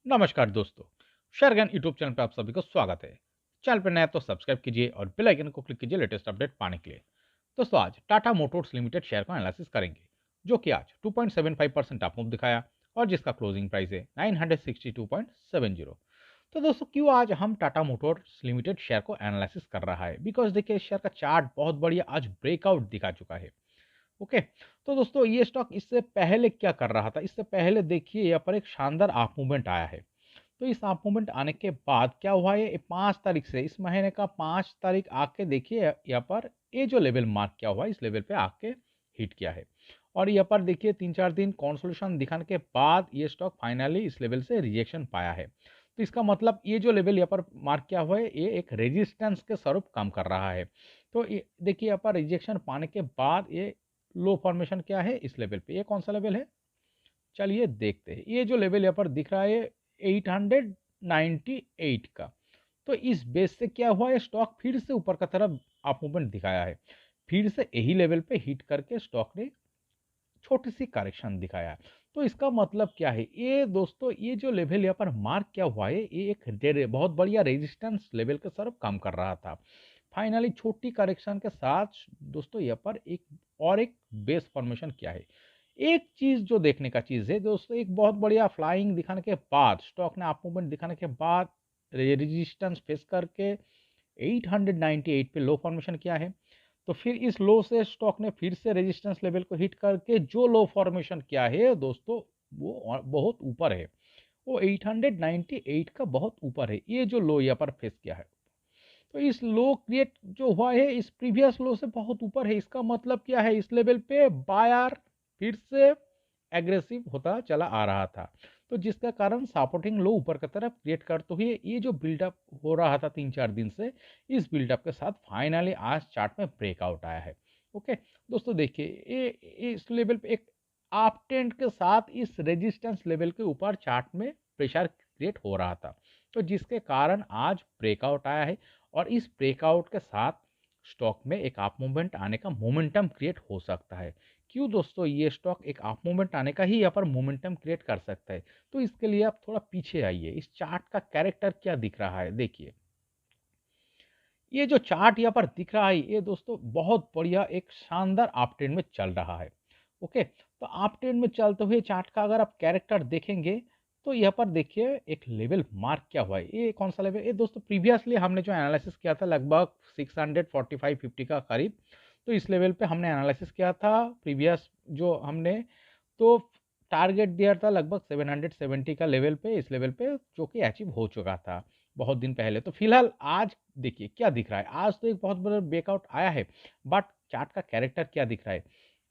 नमस्कार दोस्तों, शेरगन YouTube channel पे आप सभी को स्वागत है। चैनल पे नया तो सब्सक्राइब कीजिए और बेल आइकन को क्लिक कीजिए लेटेस्ट अपडेट पाने के लिए। दोस्तों आज टाटा मोटर्स लिमिटेड शेयर का एनालिसिस करेंगे, जो कि आज 2.75% अप मूव दिखाया और जिसका क्लोजिंग प्राइस है 962.70। तो दोस्तों क्यों आज हम टाटा मोटर्स लिमिटेड शेयर को एनालिसिस कर रहा है, बिकॉज देखिए इस शेयर का चार्ट बहुत बढ़िया आज ब्रेकआउट दिखा चुका है। ओके, तो दोस्तों ये स्टॉक इससे पहले क्या कर रहा था? इससे पहले देखिए यहाँ पर एक शानदार अप मूवमेंट आया है। तो इस अप मूवमेंट आने के बाद क्या हुआ है, 5 तारीख से, इस महीने का 5 तारीख आके देखिए यहाँ पर ये जो लेवल मार्क किया हुआ है, इस लेवल पे आके हिट किया है। और यहाँ पर देखिए 3-4 दिन कॉन्सोलेशन दिखाने के बाद ये स्टॉक फाइनली इस लेवल से रिजेक्शन पाया है। तो इसका मतलब ये जो लेवल यहाँ पर मार्क किया हुआ है, ये एक रेजिस्टेंस के स्वरूप काम कर रहा है। तो ये देखिए यहाँ पर रिजेक्शन पाने के बाद ये लो फॉर्मेशन क्या है इस लेवल पे, ये कौन सा लेवल है, चलिए देखते हैं। ये जो लेवल यहाँ पर दिख रहा है 898 का। तो इस बेस से क्या हुआ है, स्टॉक फिर से ऊपर का तरफ अप मूवमेंट दिखाया है। फिर से यही लेवल पे हिट करके स्टॉक ने छोटी सी करेक्शन दिखाया है। तो इसका मतलब क्या है, ये दोस्तों ये जो लेवल यहाँ पर मार्क क्या हुआ है, ये एक बहुत बढ़िया रेजिस्टेंस लेवल के तरफ काम कर रहा था। फाइनली छोटी करेक्शन के साथ दोस्तों यहाँ पर एक बेस फॉर्मेशन किया है। एक चीज जो देखने का चीज है दोस्तों, एक बहुत बढ़िया फ्लाइंग दिखाने के बाद, स्टॉक ने अप मूवमेंट दिखाने के बाद रेजिस्टेंस फेस करके 898 पे लो फॉर्मेशन किया है। तो फिर इस लो से स्टॉक ने फिर से रेजिस्टेंस लेवल को हिट करके जो लो फॉर्मेशन किया है दोस्तों, वो बहुत ऊपर है। वो 898 का बहुत ऊपर है, ये जो लो यहाँ पर फेस किया है। तो इस लो क्रिएट जो हुआ है इस प्रीवियस लो से बहुत ऊपर है। इसका मतलब क्या है, इस लेवल पे बायर फिर से एग्रेसिव होता चला आ रहा था। तो जिसका कारण सपोर्टिंग लो ऊपर की तरफ क्रिएट करते हुए ये जो बिल्डअप हो रहा था 3-4 दिन से, इस बिल्डअप के साथ फाइनली आज चार्ट में ब्रेकआउट आया है। ओके दोस्तों, देखिए ये इस लेवल पे एक अप ट्रेंड के साथ इस रेजिस्टेंस लेवल के ऊपर चार्ट में प्रेशर क्रिएट हो रहा था। तो जिसके कारण आज ब्रेकआउट आया है और इस ब्रेकआउट के साथ स्टॉक में एक अप मूवमेंट आने का मोमेंटम क्रिएट हो सकता है। क्यों दोस्तों, ये स्टॉक एक अप मूवमेंट आने का ही यहाँ पर मोमेंटम क्रिएट कर सकता है। तो इसके लिए आप थोड़ा पीछे आइए, इस चार्ट का कैरेक्टर क्या दिख रहा है देखिए। ये जो चार्ट यहाँ पर दिख रहा है, ये दोस्तों बहुत बढ़िया एक शानदार अप ट्रेंड में चल रहा है। ओके, तो अप ट्रेंड में चलते हुए चार्ट का अगर आप कैरेक्टर देखेंगे, तो यहाँ पर देखिए एक लेवल मार्क क्या हुआ है। ये कौन सा लेवल, ये दोस्तों प्रीवियसली हमने जो एनालिसिस किया था लगभग 645-50 का करीब। तो इस लेवल पे हमने एनालिसिस किया था प्रीवियस जो हमने, तो टारगेट दिया था लगभग 770 का लेवल पे, इस लेवल पे जो कि अचीव हो चुका था बहुत दिन पहले। तो फिलहाल आज देखिए क्या दिख रहा है, आज तो एक बहुत बड़ा ब्रेकआउट आया है, बट चार्ट का कैरेक्टर क्या दिख रहा है,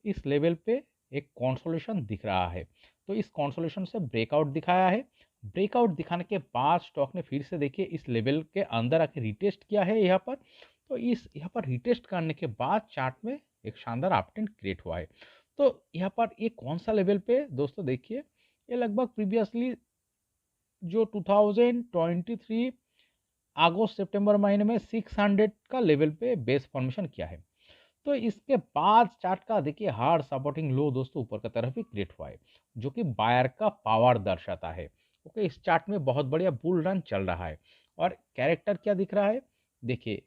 इस लेवल पे एक कॉन्सोलेशन दिख रहा है। तो इस कॉन्सोलेशन से ब्रेकआउट दिखाया है। ब्रेकआउट दिखाने के बाद स्टॉक ने फिर से देखिए इस लेवल के अंदर आके रिटेस्ट किया है यहाँ पर। तो इस यहाँ पर रिटेस्ट करने के बाद चार्ट में एक शानदार अपट्रेंड क्रिएट हुआ है। तो यहाँ पर ये कौन सा लेवल पे दोस्तों देखिए, ये लगभग प्रीवियसली जो 2023 अगस्त सितंबर महीने में 600 का लेवल पे बेस फॉर्मेशन किया है। तो इसके बाद चार्ट का देखिए हार्ड सपोर्टिंग लो दोस्तों ऊपर की तरफ ही क्रिएट हुआ है, जो कि बायर का पावर दर्शाता है। ओके, इस चार्ट में बहुत बढ़िया बुल रन चल रहा है और कैरेक्टर क्या दिख रहा है देखिए,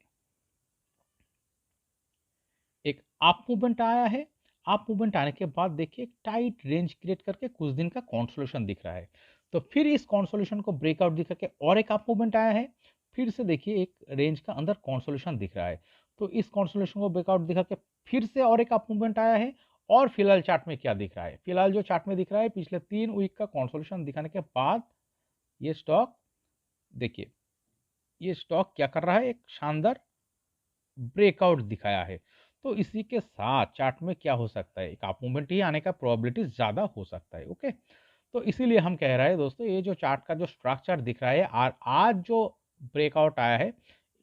एक अप मूवमेंट आया है। अप मूवमेंट आने के बाद देखिए टाइट रेंज क्रिएट करके कुछ दिन का कॉन्सोलेशन दिख रहा है। तो फिर इस कॉन्सोलेशन को ब्रेकआउट दिखा के और एक अप मूवमेंट आया है। फिर से देखिए एक रेंज का अंदर कॉन्सोलेशन दिख रहा है। तो इस कॉन्सोलेशन को ब्रेकआउट दिखा के फिर से और एक अप मूवमेंट आया है। और फिलहाल चार्ट में क्या दिख रहा है, फिलहाल जो चार्ट में दिख रहा है, पिछले 3 वीक का कॉन्सोलेशन दिखाने के बाद ये स्टॉक देखिए, ये स्टॉक क्या कर रहा है, एक शानदार ब्रेकआउट दिखाया है। तो इसी के साथ चार्ट में क्या हो सकता है, एक अप मूवमेंट ही आने का प्रोबेबिलिटी ज़्यादा हो सकता है। ओके, तो इसीलिए हम कह रहे हैं दोस्तों, ये जो चार्ट का जो स्ट्रक्चर दिख रहा है और आज जो ब्रेकआउट आया है,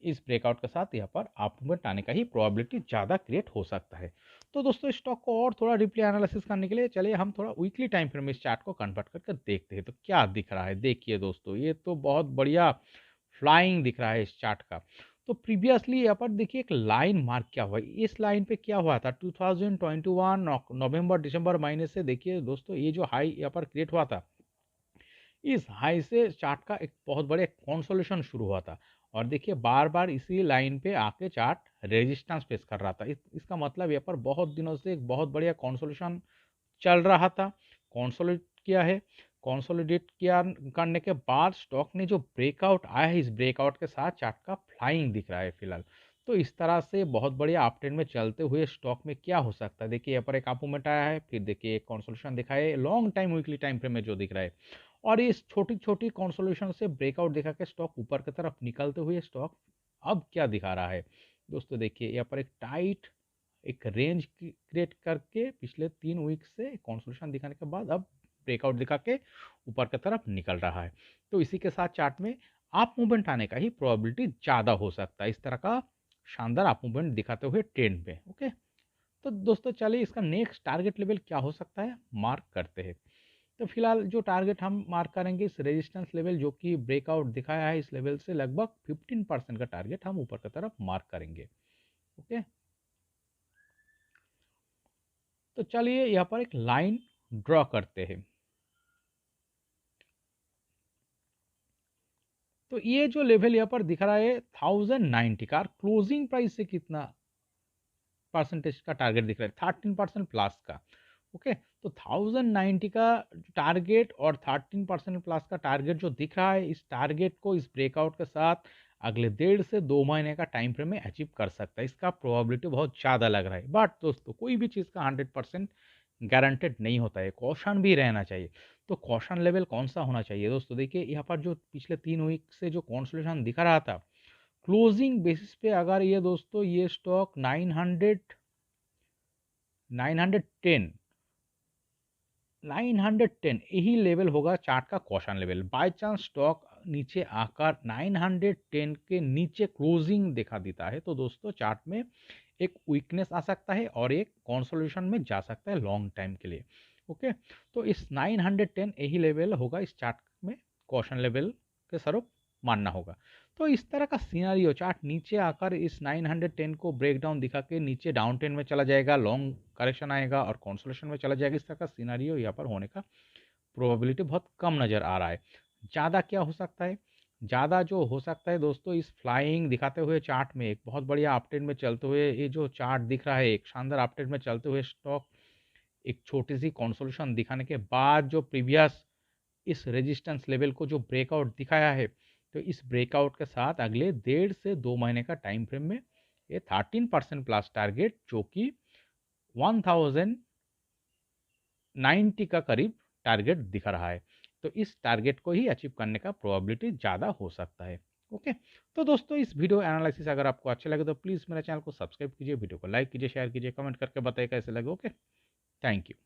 इस ब्रेकआउट के साथ यहाँ पर अप मूवमेंट आने का ही प्रोबेबिलिटी ज़्यादा क्रिएट हो सकता है। तो दोस्तों स्टॉक को और थोड़ा डीपली एनालिसिस करने के लिए चलिए हम थोड़ा वीकली टाइम फ्रेम में इस चार्ट को कन्वर्ट करके देखते हैं तो क्या दिख रहा है। देखिए दोस्तों, ये तो बहुत बढ़िया फ्लाइंग दिख रहा है इस चार्ट का। तो प्रीवियसली यहाँ पर देखिए एक लाइन मार्क क्या हुआ है, इस लाइन पे क्या हुआ था 2021 नवंबर दिसंबर महीने से देखिए दोस्तों, ये जो हाई यहाँ पर क्रिएट हुआ था, इस हाई से चार्ट का एक बहुत बड़े कंसोलिडेशन शुरू हुआ था और देखिए बार-बार इसी लाइन पे आके चार्ट रेजिस्टेंस फेस कर रहा था। इसका मतलब यहाँ पर बहुत दिनों से एक बहुत बढ़िया कंसोलिडेशन चल रहा था। कंसोलिडेट किया है, कंसोलिडेट किया करने के बाद स्टॉक ने जो ब्रेकआउट आया है, इस ब्रेकआउट के साथ चार्ट का फ्लाइंग दिख रहा है फिलहाल। तो इस तरह से बहुत बढ़िया अपट्रेंड में चलते हुए स्टॉक में क्या हो सकता है, देखिए यहाँ पर एक अप मूवमेंट आया है, फिर देखिए एक कंसोलिडेशन दिखा है long time weekly time frame में जो दिख रहा है, और इस छोटी छोटी कंसोलिडेशन से ब्रेकआउट दिखा के स्टॉक ऊपर की तरफ निकलते हुए स्टॉक अब क्या दिखा रहा है दोस्तों, देखिए यहाँ पर एक टाइट एक रेंज क्रिएट करके पिछले 3 वीक से कंसोलिडेशन दिखाने के बाद अब ब्रेकआउट दिखा के ऊपर की तरफ निकल रहा है। तो इसी के साथ चार्ट में अप मूवमेंट आने का ही प्रोबेबिलिटी ज़्यादा हो सकता है, इस तरह का शानदार अप मूवमेंट दिखाते हुए ट्रेंड में। ओके, तो दोस्तों चलिए इसका नेक्स्ट टारगेट लेवल क्या हो सकता है मार्क करते हैं। तो फिलहाल जो टारगेट हम मार्क करेंगे इस रेजिस्टेंस लेवल जो कि ब्रेकआउट दिखाया है, इस लेवल से लगभग 15% का टारगेट हम ऊपर की तरफ मार्क करेंगे। ओके, तो चलिए यहाँ पर एक लाइन ड्रॉ करते हैं। तो ये जो लेवल यहाँ पर दिख रहा है 1090 का, क्लोजिंग प्राइस से कितना परसेंटेज का टारगेट दिख रहा है, 13% प्लस का। ओके, तो 1090 का टारगेट और 13% प्लस का टारगेट जो दिख रहा है, इस टारगेट को इस ब्रेकआउट के साथ अगले 1.5 से 2 महीने का टाइम फ्रेम में अचीव कर सकता है। इसका प्रोबेबिलिटी बहुत ज़्यादा लग रहा है, बट दोस्तों कोई भी चीज़ का 100% गारंटेड नहीं होता है, कॉशन भी रहना चाहिए। तो कॉशन लेवल कौन सा होना चाहिए दोस्तों, देखिए यहाँ पर जो पिछले 3 वीक से जो कंसोलिडेशन दिखा रहा था, क्लोजिंग बेसिस पे अगर ये दोस्तों ये स्टॉक 910 910 यही लेवल होगा चार्ट का caution level. By chance stock नीचे आकर 910 के नीचे क्लोजिंग दिखा देता है तो दोस्तों चार्ट में एक वीकनेस आ सकता है और एक कंसोलिडेशन में जा सकता है लॉन्ग टाइम के लिए। ओके, तो इस 910 यही लेवल होगा इस चार्ट में कॉशन लेवल के स्वरूप मानना होगा। तो इस तरह का सिनारियो चार्ट नीचे आकर इस 910 को ब्रेक डाउन दिखा के नीचे डाउन ट्रेंड में चला जाएगा, लॉन्ग करेक्शन आएगा और कंसोलिडेशन में चला जाएगा, इस तरह का सिनारियो यहाँ पर होने का प्रोबेबिलिटी बहुत कम नज़र आ रहा है। ज़्यादा क्या हो सकता है, ज़्यादा जो हो सकता है दोस्तों इस फ्लाइंग दिखाते हुए चार्ट में एक बहुत बढ़िया अपट्रेंड में चलते हुए ये जो चार्ट दिख रहा है, एक शानदार अपट्रेंड में चलते हुए स्टॉक एक छोटी सी कंसोलिडेशन दिखाने के बाद जो प्रीवियस इस रेजिस्टेंस लेवल को जो ब्रेकआउट दिखाया है, तो इस ब्रेकआउट के साथ अगले 1.5 से 2 महीने का टाइम फ्रेम में ये 13% प्लस टारगेट जो कि 1090 का करीब टारगेट दिखा रहा है, तो इस टारगेट को ही अचीव करने का प्रोबेबिलिटी ज़्यादा हो सकता है। ओके, तो दोस्तों इस वीडियो एनालिसिस अगर आपको अच्छा लगे तो प्लीज़ मेरे चैनल को सब्सक्राइब कीजिए, वीडियो को लाइक कीजिए, शेयर कीजिए, कमेंट करके बताइए कैसे लगे। Okay, thank you.